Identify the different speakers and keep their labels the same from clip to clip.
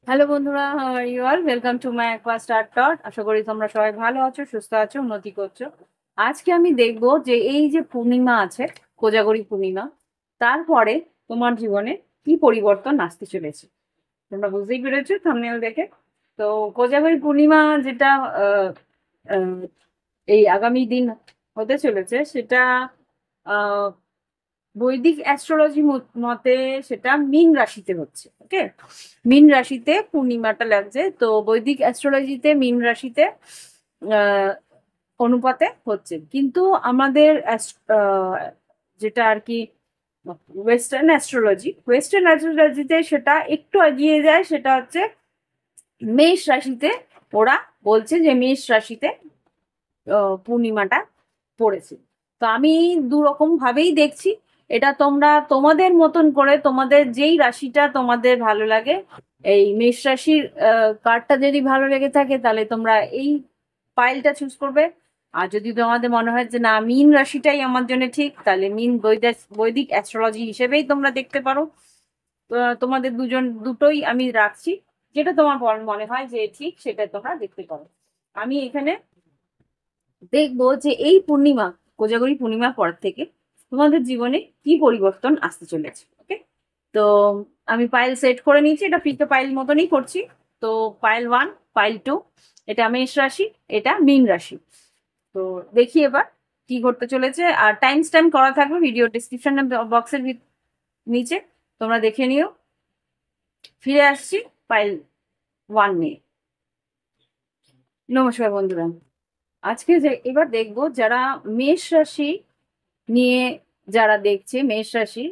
Speaker 1: Hello বন্ধুরা, how are you all? Welcome to my aqua start dot. আশা করি তোমরা সবাই ভালো আছো, সুস্থ আছো, উন্নতি করছো। আজকে আমি দেখবো যে এই যে পূর্ণিমা আছে, কোজাগরী পূর্ণিমা, তারপরে তোমার জীবনে কি পরিবর্তন আসতে চলেছে। তোমরা বুঝতেই পেরেছো থাম্বনেল দেখে। তো কোজাগরী পূর্ণিমা যেটা আহ, আহ, এই আগামী দিন হতে চলেছে, সেটা আহ বৈদিক অ্যাস্ট্রোলজি মতে সেটা মীন রাশিতে হচ্ছে। ওকে, মীন রাশিতে পূর্ণিমাটা লাগছে, তো বৈদিক অ্যাস্ট্রোলজিতে মীন রাশিতে আহ, অনুপাতে হচ্ছে। কিন্তু আমাদের যেটা আর কি ওয়েস্টার্ন অ্যাস্ট্রোলজিতে সেটা একটু এগিয়ে যায়, সেটা হচ্ছে মেষ রাশিতে। ওরা বলছে যে মেষ রাশিতে পূর্ণিমাটা পড়েছে। তো আমি দু রকম ভাবেই দেখছি। এটা তোমরা তোমাদের মতন করে, তোমাদের যেই রাশিটা তোমাদের ভালো লাগে, এই মেষ রাশির কার্ডটা যদি ভালো লেগে থাকে তাহলে তোমরা এই পাইলটা চুজ করবে। আর যদি তোমাদের মনে হয় যে না, মীন রাশিটাই আমার জন্য ঠিক, তাহলে মীন বৈদিক অ্যাস্ট্রোলজি হিসেবেই তোমরা দেখতে পারো। তোমাদের দুটোই আমি রাখছি। যেটা তোমার মনে হয় যে ঠিক, সেটা তোমরা দেখতে পারো। আমি এখানে দেখবো যে এই পূর্ণিমা, কোজাগরী পূর্ণিমার পর থেকে তোমাদের জীবনে কি পরিবর্তন আসতে চলেছে। ওকে, তো আমি পাইল সেট করে নিয়েছি, এটা ফিতে পাইল মতনই করছি। তো পাইল 1, পাইল 2, এটা মেষ রাশি, এটা মীন রাশি। তো দেখি এবার কি ঘটতে চলেছে। আর টাইম স্ট্যাম্প করা থাকবে ভিডিও ডিসক্রিপশন বক্সের নিচে, তোমরা দেখে নিও। ফিরে আসছি পাইল 1 নিয়ে। নমস্কার বন্ধুরা, আজকে যে এবার দেখবো যারা মেষ রাশি নিয়ে, যারা দেখছে মেষ রাশি,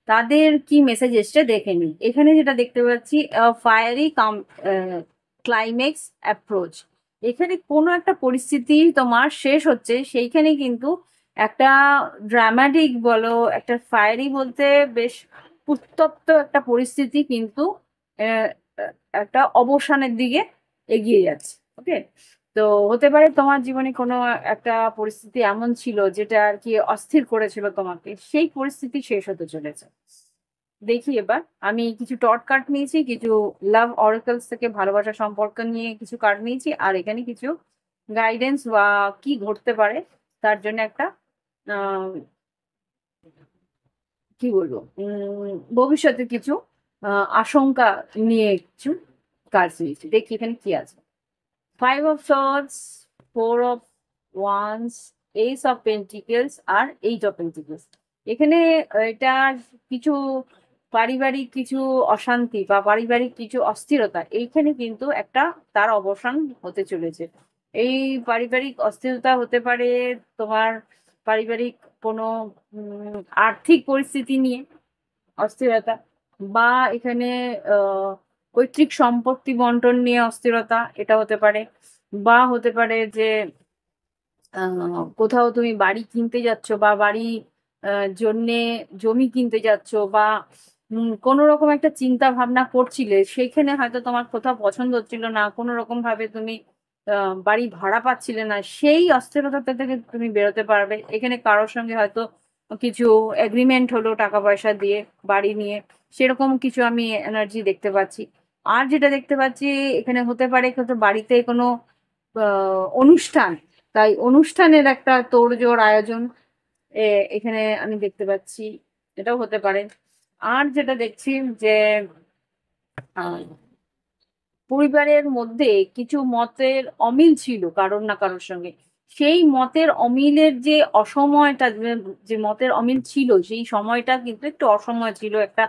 Speaker 1: তাদের কি মেসেজ এসছে দেখে নিই। এখানে যেটা দেখতে পাচ্ছি, ফায়ারি ক্লাইম্যাক্স অ্যাপ্রোচ। এখানে কোনো একটা পরিস্থিতি তোমার শেষ হচ্ছে, সেইখানে কিন্তু একটা ড্রামাটিক বলো, একটা ফায়ারি বলতে বেশ উত্তপ্ত একটা পরিস্থিতি কিন্তু আহ, একটা অবসানের দিকে এগিয়ে যাচ্ছে। ওকে, তো হতে পারে তোমার জীবনে কোনো একটা পরিস্থিতি এমন ছিল যেটা আর কি অস্থির করেছিল তোমাকে, সেই পরিস্থিতি শেষ হতে চলেছে। দেখি এবার, আমি কিছু টট কার্ড নিয়েছি, কিছু লাভ অরাকলস থেকে ভালোবাসা সম্পর্ক নিয়ে কিছু কার্ড নিয়েছি, আর এখানে কিছু গাইডেন্স বা কি ঘটতে পারে তার জন্য একটা আহ কি বলবো, ভবিষ্যতে কিছু আশঙ্কা নিয়ে কিছু কার্ড নিয়েছি। দেখি এখানে কি আছে। 5 of Swords, 4 of Wands, Ace of Pentacles R Eight of Pentacles। এখানে এটা কিছু পারিবারিক কিছু অশান্তি বা পারিবারিক কিছু অস্থিরতা, এইখানে কিন্তু একটা তার অবসান হতে চলেছে। এই পারিবারিক অস্থিরতা হতে পারে তোমার পারিবারিক কোনো আর্থিক পরিস্থিতি নিয়ে অস্থিরতা, বা এখানে পৈতৃক সম্পত্তি বন্টন নিয়ে অস্থিরতা, এটা হতে পারে। বা হতে পারে যে কোথাও তুমি বাড়ি কিনতে যাচ্ছ, বা বাড়ি জন্যে জমি কিনতে যাচ্ছ, বা কোনো রকম একটা চিন্তা ভাবনা করছিলে, সেইখানে হয়তো তোমার কোথাও পছন্দ হচ্ছিল না, কোনো রকম ভাবে তুমি বাড়ি ভাড়া পাচ্ছিলে না, সেই অস্থিরতা থেকে তুমি বেরোতে পারবে। এখানে কারোর সঙ্গে হয়তো কিছু এগ্রিমেন্ট হলো টাকা পয়সা দিয়ে বাড়ি নিয়ে, সেরকম কিছু আমি এনার্জি দেখতে পাচ্ছি। আর যেটা দেখতে পাচ্ছি, এখানে হতে পারে হয়তো বাড়িতে কোনো অনুষ্ঠান, তাই অনুষ্ঠানের একটা তোড়জোড় আয়োজন এখানে আমি দেখতে পাচ্ছি, এটাও হতে পারে। আর যেটা দেখছি যে আহ, পরিবারের মধ্যে কিছু মতের অমিল ছিল কারোর না কারোর সঙ্গে, সেই মতের অমিলের যে অসময়টা, যে মতের অমিল ছিল সেই সময়টা কিন্তু একটু অসময় ছিল, একটা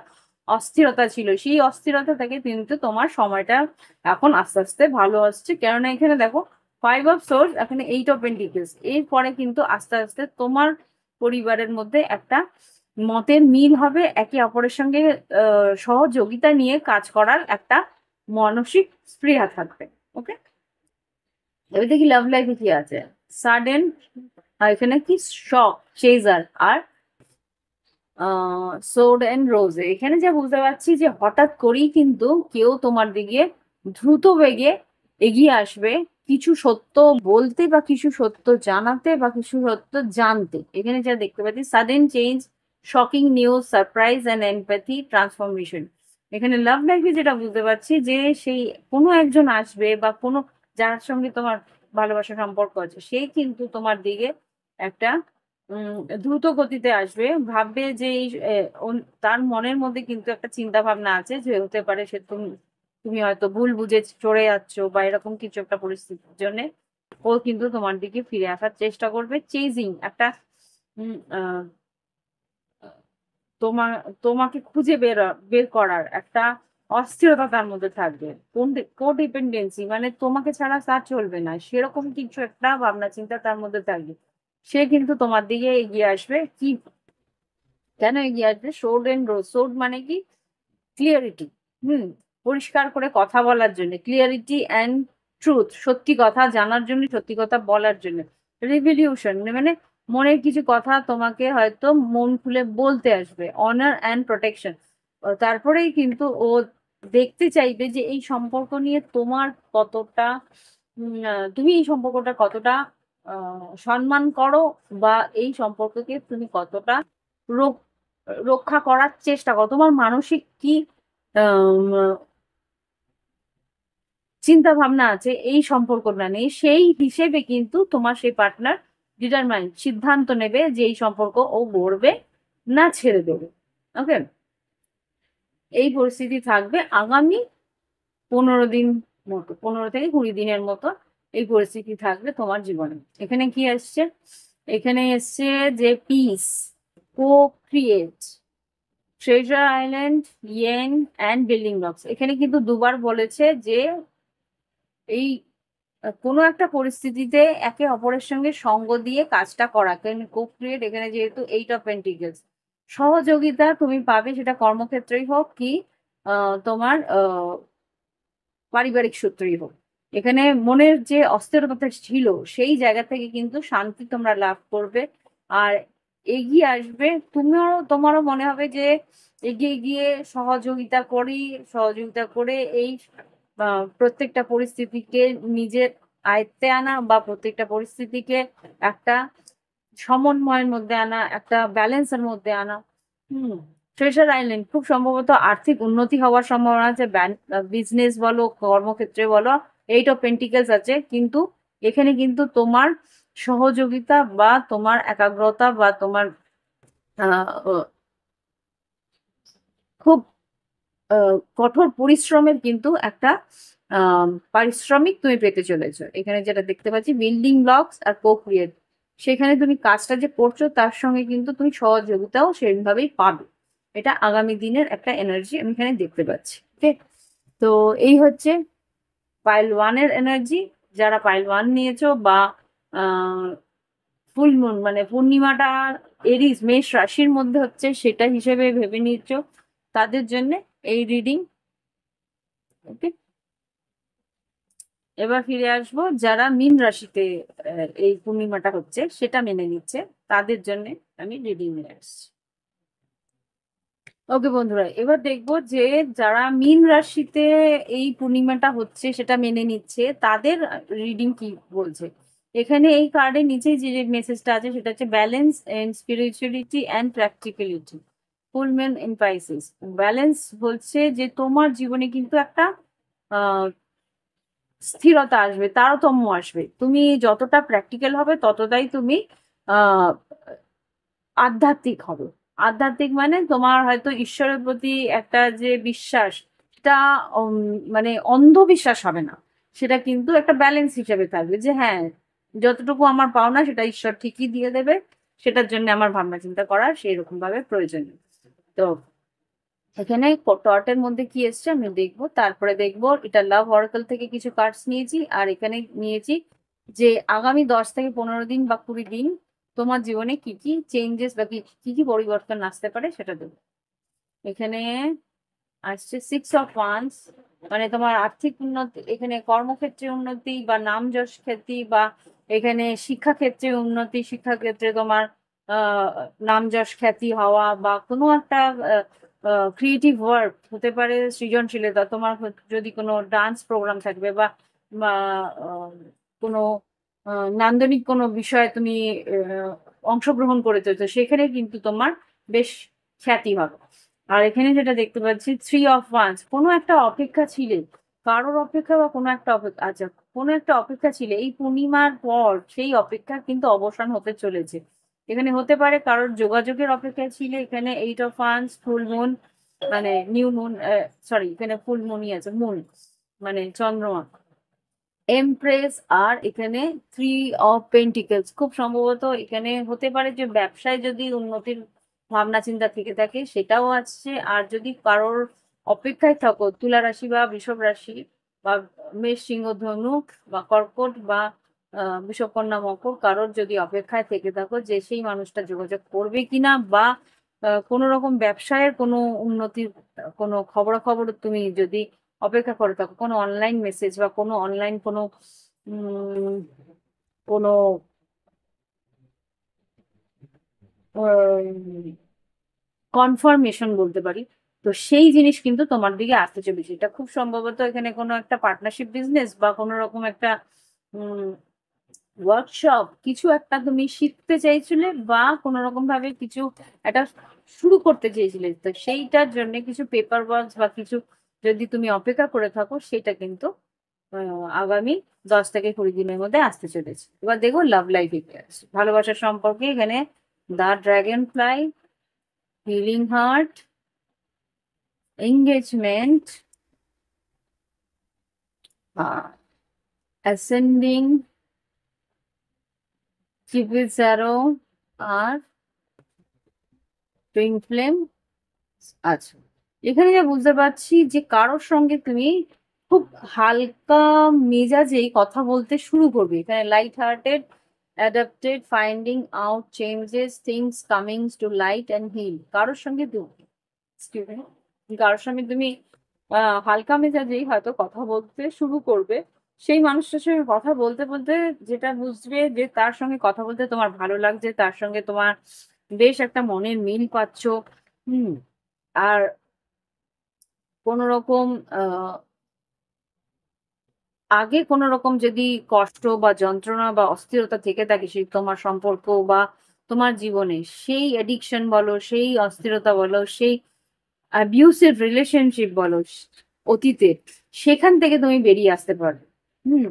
Speaker 1: অস্থিরতা ছিল। সেই অস্থিরতা থেকে কিন্তু তোমার সময়টা এখন আস্তে আস্তে ভালো আসছে। কেননা এখানে দেখো 5 of Swords, এখানে Eight of Pentacles, এরপরে কিন্তু আস্তে আস্তে তোমার পরিবারের মধ্যে একটা মতের মিল হবে, একে অপরের সঙ্গে সহযোগিতা নিয়ে কাজ করার একটা মানসিক স্পৃহা থাকবে। ওকে, এবার দেখি লাভ লাইফে কি আছে। সাডেন, এখানে কি শক চেজার, আর সোড এন্ড রোজ। এখানে যা বুঝতে পারছি যে হঠাৎ করেই কিন্তু কেউ তোমার দিকে দ্রুত বেগে এগিয়ে আসবে, কিছু সত্য বলতে বা কিছু সত্য জানাতে বা কিছু সত্য জানতে। এখানে যা দেখতে পাচ্ছি, sudden change, shocking news, surprise and empathy, transformation. এখানে লাভ লাইফে যেটা বুঝতে পারছি যে সেই কোনো একজন আসবে বা কোনো যার সঙ্গে তোমার ভালোবাসা সম্পর্ক আছে সেই কিন্তু তোমার দিকে একটা দ্রুত গতিতে আসবে, ভাববে যে তার মনের মধ্যে কিন্তু একটা চিন্তা ভাবনা আছে যে হতে পারে সে তুমি তুমি হয়তো ভুল বুঝে চড়ে যাচ্ছ বা এরকম কিছু একটা পরিস্থিতির জন্য ও কিন্তু তোমার দিকে ফিরে আসার চেষ্টা করবে। চেজিং একটা উম, আহ, তোমার তোমাকে খুঁজে বের করার একটা অস্থিরতা তার মধ্যে থাকবে। কোডিপেন্ডেন্সি মানে তোমাকে ছাড়া তার চলবে না, সেরকম কিছু একটা ভাবনা চিন্তা তার মধ্যে থাকবে। সে কিন্তু তোমার দিকে এগিয়ে আসবে। কি কেন এগিয়ে আসবে? Sword and rose. সোর্ড মানে কি? ক্লিয়ারিটি। হুম। পরিষ্কার করে কথা বলার জন্য, ক্লিয়ারিটি অ্যান্ড ট্রুথ, সত্যি কথা জানার জন্য, সত্যি কথা বলার জন্য। রিভলিউশন মানে মনের কিছু কথা তোমাকে হয়তো মন খুলে বলতে আসবে। অনার অ্যান্ড প্রোটেকশন, তারপরেই কিন্তু ও দেখতে চাইবে যে এই সম্পর্ক নিয়ে তোমার কতটা তুমি এই সম্পর্কটা কতটা সম্মান করো, বা এই সম্পর্ককে তুমি কতটা রক্ষা করার চেষ্টা করো। তোমার মানসিক কি আম, চিন্তা ভাবনা আছে এই সম্পর্কটা নেই, সেই হিসেবে কিন্তু তোমার সেই পার্টনার ডিটারমাইন সিদ্ধান্ত নেবে যে এই সম্পর্ক ও গড়বে না ছেড়ে দেবে। ওকে, এই পরিস্থিতি থাকবে আগামী 15 দিন মতো, 15 থেকে 20 দিনের মতো এই পরিস্থিতি থাকবে তোমার জীবনে। এখানে কি আসছে? এখানে এসছে যে piece, co create, treasure island, yen and building blocks. এখানে কিন্তু দুবার বলেছে যে এই কোনো একটা পরিস্থিতিতে একে অপরের সঙ্গে সঙ্গ দিয়ে কাজটা করা, কারণ কো ক্রিয়েট এখানে যেহেতু 8 অফ পেন্টিকেলস, সহযোগিতা তুমি পাবে, সেটা কর্মক্ষেত্রেই হোক কি তোমার পারিবারিক সূত্রেই হোক। এখানে মনের যে অস্থিরতা ছিল সেই জায়গা থেকে কিন্তু শান্তি তোমরা লাভ করবে আর এগিয়ে আসবে। তোমারও মনে হবে যে এগিয়ে গিয়ে সহযোগিতা করে এই প্রত্যেকটা পরিস্থিতিকে নিজের আয়ত্তে আনা, বা প্রত্যেকটা পরিস্থিতিকে একটা সমন্বয়ের মধ্যে আনা, একটা ব্যালেন্সের মধ্যে আনা। হুম। ট্রেজার আইল্যান্ড খুব সম্ভবত আর্থিক উন্নতি হওয়ার সম্ভাবনা আছে, বিজনেস বলো কর্মক্ষেত্রে বলো। 8 অফ পেন্টিকেলস আছে, কিন্তু এখানে কিন্তু তোমার সহযোগিতা বা তোমার একাগ্রতা বা তোমার আহ, খুব কঠোর পরিশ্রমের কিন্তু একটা পারিশ্রমিক তুমি পেতে চলেছো। এখানে যেটা দেখতে পাচ্ছি বিল্ডিং ব্লকস আর কো ক্রিয়েট, সেখানে তুমি কাজটা যে করছো তার সঙ্গে কিন্তু তুমি সহযোগিতাও সেভাবেই পাবে। এটা আগামী দিনের একটা এনার্জি আমি এখানে দেখতে পাচ্ছি। ওকে, তো এই হচ্ছে পাইল 1 এর এনার্জি। যারা পাইল 1 নিয়েছো বা ফুল মুন মানে পূর্ণিমাটা এরিস মেষ রাশির মধ্যে হচ্ছে সেটা হিসেবে ভেবে নিচ্ছ, তাদের জন্য এই রিডিং। ওকে, এবার ফিরে আসবো যারা মীন রাশিতে এই পূর্ণিমাটা হচ্ছে সেটা মেনে নিচ্ছে, তাদের জন্য আমি রিডিং নিয়ে আসছি। ওকে বন্ধুরা, এবার দেখবো যে যারা মীন রাশিতে এই পূর্ণিমাটা হচ্ছে সেটা মেনে নিচ্ছে তাদের রিডিং কি বলছে। এখানে এই কার্ডের নিচে যে মেসেজটা আছে সেটা হচ্ছে balance and spirituality and practicality. Full moon in Pisces. Balance বলছে যে তোমার জীবনে কিন্তু একটা স্থিরতা আসবে, তারতম্য আসবে। তুমি যতটা প্র্যাকটিক্যাল হবে ততটাই তুমি আহ আধ্যাত্মিক হবে। আধ্যাত্মিক মানে তোমার হয়তো ঈশ্বরের প্রতি একটা যে বিশ্বাস, সেটা উম, মানে অন্ধবিশ্বাস হবে না, সেটা কিন্তু একটা ব্যালেন্স হিসেবে থাকবে যে হ্যাঁ, যতটুকু আমার পাওনা সেটা ঈশ্বর ঠিকই দিয়ে দেবে, সেটার জন্য আমার ভাবনা চিন্তা করার সেই রকম ভাবে প্রয়োজন নেই। তো এখানে টর্টের মধ্যে কি এসছে আমি দেখবো, তারপরে দেখবো এটা লাভ অরাকল থেকে কিছু কার্ডস নিয়েছি, আর এখানে নিয়েছি যে আগামী 10 থেকে 15 দিন বা 20 দিন তোমার জীবনে কি কি চেঞ্জেস বা কি কি কি পরিবর্তন আসতে পারে সেটা দেবো। এখানে আসছে 6 অফ ওয়ান্স, মানে তোমার আর্থিক উন্নতি, এখানে কর্মক্ষেত্রে উন্নতি বা নাম যশ খ্যাতি, বা এখানে শিক্ষাক্ষেত্রে উন্নতি, শিক্ষাক্ষেত্রে তোমার আহ নাম যশ খ্যাতি হওয়া, বা কোনো একটা ক্রিয়েটিভ ওয়ার্ক হতে পারে, সৃজনশীলতা তোমার যদি কোনো ডান্স প্রোগ্রাম থাকবে বা বা, আহ, কোনো নান্দনিক কোনো বিষয়ে তুমি অংশগ্রহণ করেছো, তো সেখানে কিন্তু তোমার বেশ খ্যাতি হবে। আর এখানে যেটা দেখতে পাচ্ছি 3 অফ ওয়ান্স, কোনো একটা অপেক্ষা ছিলে, কারোর অপেক্ষা বা কোনো একটা অপেক্ষা, আচ্ছা কোনো একটা অপেক্ষা ছিলে, এই পূর্ণিমার পর সেই অপেক্ষা কিন্তু অবসান হতে চলেছে। এখানে হতে পারে কারোর যোগাযোগের অপেক্ষায় ছিলে, এখানে 8 অফ ওয়ান্স, ফুল মুন, মানে নিউ মুন, সরি এখানে ফুল মুনই আছে, মুন মানে চন্দ্রমা, এমপ্রেস, আর এখানে 3 অফ পেন্টিকলস। খুব সম্ভবত এখানে হতে পারে যে ব্যবসায় যদি উন্নতির ভাবনা চিন্তা থেকে থাকে সেটাও আসছে। আর যদি কারোর অপেক্ষায় থাকো, তুলা রাশি বা বৃষভ রাশি বা মেষ, সিংহ, ধনু বা কর্কট বা বৃষভ, কন্যা, মকর, কারোর যদি অপেক্ষায় থেকে থাকো যে সেই মানুষটা যোগাযোগ করবে কিনা, বা কোনো রকম ব্যবসায়ের কোনো উন্নতির কোনো খবরাখবর তুমি যদি অপেক্ষা করে থাকো, কোনো অনলাইন মেসেজ বা কোনো অনলাইন কোনো উম, কোনো কনফার্মেশন বলতে পারি, তো সেই জিনিস কিন্তু তোমার দিকে আসতে চলেছে। এটা খুব সম্ভবত এখানে কোনো একটা পার্টনারশিপ বিজনেস বা কোনো রকম একটা ওয়ার্কশপ, কিছু একটা তুমি শিখতে চাইছিলে বা কোনো রকম ভাবে কিছু একটা শুরু করতে চেয়েছিলে, তো সেইটার জন্য কিছু পেপার ওয়ার্কস বা কিছু যদি তুমি অপেক্ষা করে থাকো, সেটা কিন্তু আগামী 10 থেকে 20 দিনের মধ্যে আসতে চলেছে। এবার দেখো লাভ লাইফ ভালোবাসার সম্পর্কে এখানে the dragon fly, healing heart, engagement, ascending, Cupid arrow, আর টুইন ফ্লেম। আচ্ছা, এখানে যা বুঝতে পারছি যে কারোর সঙ্গে তুমি খুব হালকা মেজাজেই কথা বলতে শুরু করবে। এখানে light hearted, adapted, finding out changes, things coming to light and heal. কারোর সঙ্গে তুমি excuse me, কারোর সঙ্গে তুমি হালকা মেজাজেই হয়তো কথা বলতে শুরু করবে। সেই মানুষটার সঙ্গে কথা বলতে বলতে যেটা বুঝবে যে তার সঙ্গে কথা বলতে তোমার ভালো লাগছে, তার সঙ্গে তোমার বেশ একটা মনের মিল পাচ্ছ। হুম। আর কোনো রকম আগে কোনো রকম যদি কষ্ট বা যন্ত্রণা বা অস্থিরতা থেকে থাকে সেই তোমার সম্পর্ক বা তোমার জীবনে, সেই এডিকশন বলো, সেই অস্থিরতা বলো, সেই অ্যাবিউসিভ রিলেশনশিপ বলো অতীতে, সেখান থেকে তুমি বেরিয়ে আসতে পারো। হুম।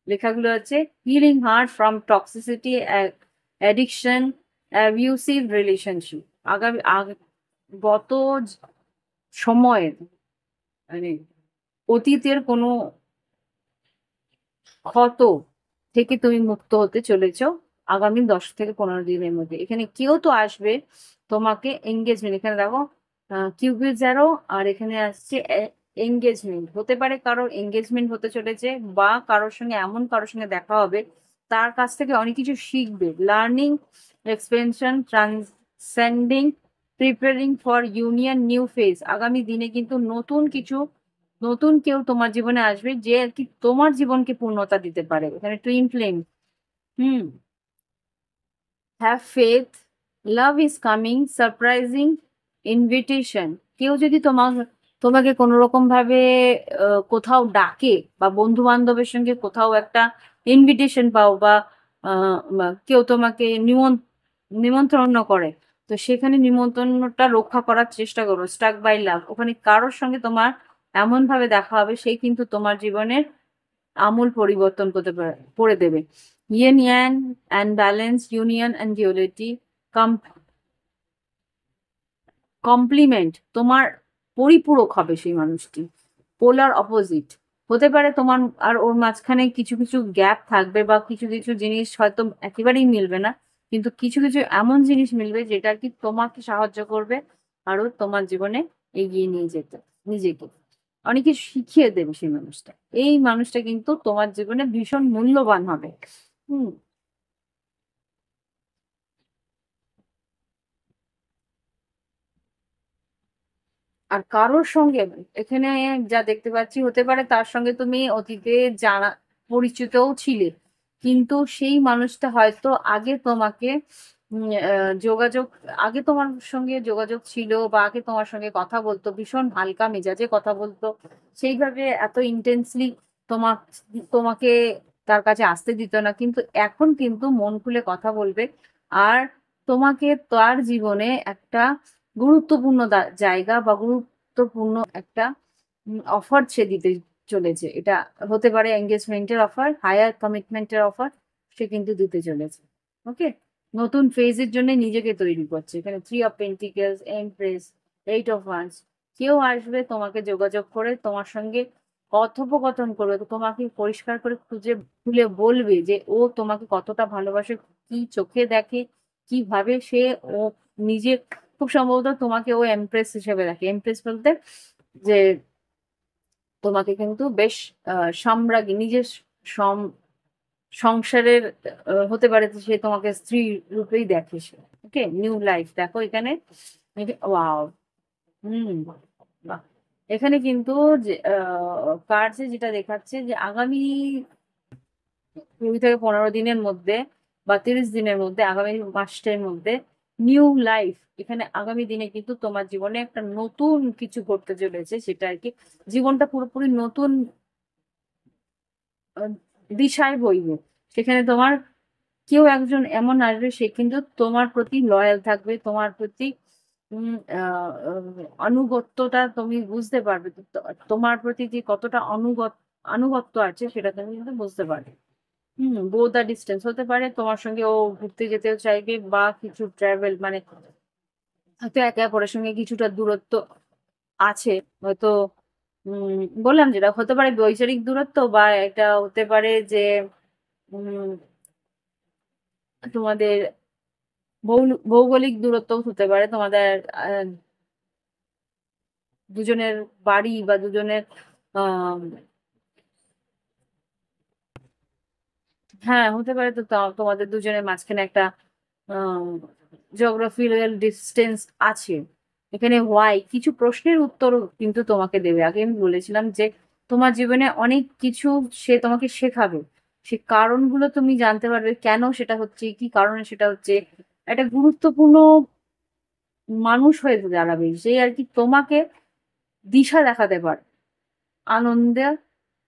Speaker 1: লেখাগুলো আছে healing heart from toxicity, addiction, abusive relationship. আগামী গত সময়ের মানে অতীতের কোনো ক্ষত থেকে তুমি মুক্ত হতে চলেছো আগামী 10 থেকে 15 দিনের মধ্যে। এখানে কেউ তো আসবে তোমাকে এঙ্গেজমেন্ট, এখানে দেখো কিউবিক জ্যারো, আর এখানে আসছে এঙ্গেজমেন্ট। হতে পারে কারোর এঙ্গেজমেন্ট হতে চলেছে, বা কারোর সঙ্গে এমন কারোর সঙ্গে দেখা হবে তার কাছ থেকে অনেক কিছু শিখবে। Learning, expansion, transcending, preparing for union, new phase. আগামী দিনে কিন্তু নতুন কিছু, নতুন কেউ তোমার জীবনে আসবে যে আর কি তোমার জীবনকে পূর্ণতা দিতে পারে। এখানে twin flame. Hmm. Have faith, love is coming, surprising, invitation. কেউ যদি তোমাকে কোনো রকম ভাবে কোথাও ডাকে, বা বন্ধু বান্ধবের সঙ্গে কোথাও একটা ইনভিটেশন পাও, বা কেউ তোমাকে নিমন্ত্রণ করে, তো সেখানে নিমন্ত্রণটা রক্ষা করার চেষ্টা করো। স্টাক বাই লাভ, ওখানে কারোর সঙ্গে তোমার এমন ভাবে দেখা হবে সেই কিন্তু তোমার জীবনের আমূল পরিবর্তন করে দেবে। Yin yang and balance, union and duality, complement, তোমার পরিপূরক হবে সেই মানুষটি। পোলার অপোজিট, হতে পারে তোমার আর ওর মাঝখানে কিছু কিছু গ্যাপ থাকবে, বা কিছু কিছু জিনিস হয়তো একেবারেই মিলবে না, কিন্তু কিছু কিছু এমন জিনিস মিলবে যেটা কি তোমাকে সাহায্য করবে আরো তোমার জীবনে এগিয়ে নিয়ে যেতে, নিজেকে অনেক কিছু শিখিয়ে দেবে সেই মানুষটা। এই মানুষটা কিন্তু তোমার জীবনে ভীষণ মূল্যবান হবে। হুম। আর কারোর সঙ্গে এখানে যা দেখতে পাচ্ছি, হতে পারে তার সঙ্গে তুমি অতীতে জানা পরিচিতও ছিলে, কিন্তু সেই মানুষটা হয়তো আগে তোমাকে যোগাযোগ, আগে তোমার সঙ্গে যোগাযোগ ছিল, বা আগে তোমার সঙ্গে কথা বলতো, ভীষণ হালকা মেজাজে কথা বলতো, সেইভাবে এত ইন্টেন্সলি তোমার তোমাকে তার কাছে আসতে দিত না, কিন্তু এখন কিন্তু মন খুলে কথা বলবে। আর তোমাকে তার জীবনে একটা গুরুত্বপূর্ণ জায়গা বা গুরুত্বপূর্ণ একটা অফার সে দিতে চলেছে। এটা হতে পারে এঙ্গেজমেন্টের অফার, হায়ার কমিটমেন্টের অফার, সে কিন্তু দিতে চলেছে। ওকে, নতুন ফেজের জন্য নিজেকে তৈরি করছে। এখানে 3 of pentacles, empress, 8 of wands, কেউ আসবে তোমাকে যোগাযোগ করে তোমার সঙ্গে কথোপকথন করবে, তো তোমাকে পরিষ্কার করে খুঁজে খুলে বলবে যে ও তোমাকে কতটা ভালোবাসে, কি চোখে দেখে, কিভাবে সে ও নিজে, খুব সম্ভবত তোমাকে ও এমপ্রেস হিসেবে দেখে। এমপ্রেস বলতে যে তোমাকে কিন্তু বেশ সম্রাজ্ঞী, নিজের সম- সংসারের হতে পারে, তো সে তোমাকে স্ত্রী রূপেই দেখে সে। ওকে, নিউ লাইফ দেখো এখানে। ওয়াও, হুম, বাহ। এখানে কিন্তু যে কার্ডসে যেটা দেখাচ্ছে যে আগামী 20 থেকে 15 দিনের মধ্যে বা 30 দিনের মধ্যে, আগামী মাসের মধ্যে নিউ লাইফ, এখানে আগামী দিনে কিন্তু তোমার জীবনে একটা নতুন কিছু ঘটতে চলেছে, সেটা আর কি জীবনটা পুরোপুরি নতুন আহ, দিশায় বইবে। সেখানে তোমার কেউ একজন এমন আসবে, সে কিন্তু তোমার প্রতি লয়াল থাকবে, তোমার প্রতি আনুগত্যটা তুমি বুঝতে পারবে। তোমার প্রতি যে কতটা আনুগত্য আছে সেটা তুমি কিন্তু বুঝতে পারবে। বোথ দা ডিস্টেন্স হতে পারে, তোমার সঙ্গে ও ঘুরতে যেতেও চাইবে, বা কিছু ট্রাভেল মানে হয়তো একে অপরের সঙ্গে কিছুটা দূরত্ব আছে হয়তো। বললাম যেটা হতে পারে বৈচারিক দূরত্ব, বা এটা হতে পারে যে উম তোমাদের ভৌগোলিক দূরত্ব হতে পারে, তোমাদের আহ, দুজনের বাড়ি বা দুজনের আহ হ্যাঁ হতে পারে, তো তোমাদের দুজনের মাঝখানে একটা জিওগ্রাফিক্যাল ডিস্টেন্স আছে। এখানে হোয়াই কিছু প্রশ্নের উত্তরও কিন্তু তোমাকে দেবে। আগে আমি বলেছিলাম যে তোমার জীবনে অনেক কিছু সে তোমাকে শেখাবে, সে কারণগুলো তুমি জানতে পারবে, কেন সেটা হচ্ছে, কি কারণে সেটা হচ্ছে। একটা গুরুত্বপূর্ণ মানুষ হয়ে দাঁড়াবে যে আর কি তোমাকে দিশা দেখাতে পারে, আনন্দে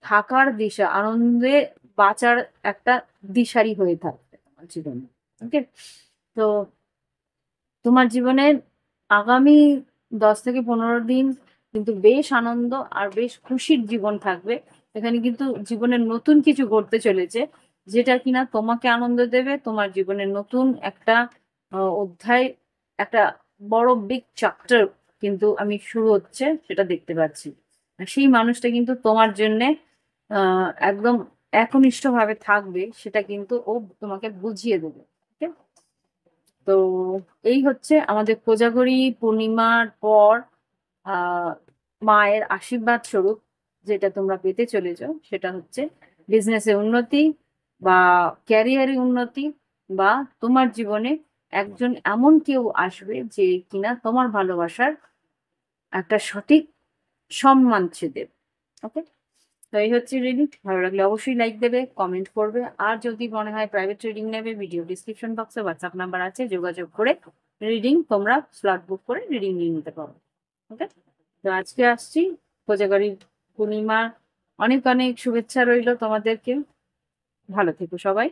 Speaker 1: থাকার দিশা, আনন্দে বাঁচার একটা দিশারি হয়ে থাকবে তোমার জীবনে। ওকে, তো তোমার জীবনের আগামী 10 থেকে 15 দিন কিন্তু বেশ আনন্দ আর বেশ খুশির জীবন থাকবে। এখানে কিন্তু জীবনের নতুন কিছু ঘটতে চলেছে, যেটা কিনা তোমাকে আনন্দ দেবে। তোমার জীবনের নতুন একটা অধ্যায়, একটা বড় বিগ চ্যাপ্টার কিন্তু আমি শুরু হচ্ছে সেটা দেখতে পাচ্ছি। আর সেই মানুষটা কিন্তু তোমার জন্যে একদম একনিষ্ঠ ভাবে থাকবে, সেটা কিন্তু ও তোমাকে বুঝিয়ে দেবে। Okay? তো এই হচ্ছে আমাদের কোজাগরী পূর্ণিমার পর আহ মায়ের আশীর্বাদ স্বরূপ যেটা তোমরা পেতে চলেছ, সেটা হচ্ছে বিজনেসে উন্নতি, বা ক্যারিয়ারে উন্নতি, বা তোমার জীবনে একজন এমন কেউ আসবে যে কিনা তোমার ভালোবাসার একটা সঠিক সম্মান সে দেবে। ওকে, তো এই হচ্ছে রিডিং। ভালো লাগলে অবশ্যই লাইক দেবে, কমেন্ট করবে, আর যদি মনে হয় প্রাইভেট রিডিং নেবে, ভিডিও ডিসক্রিপশন বক্সে হোয়াটসঅ্যাপ নাম্বার আছে, যোগাযোগ করে রিডিং তোমরা স্লট বুক করে রিডিং নিয়ে নিতে পারো। ওকে, তো আজকে আসছি। কোজাগরী পূর্ণিমার অনেক অনেক শুভেচ্ছা রইলো তোমাদেরকে। ভালো থেকো সবাই।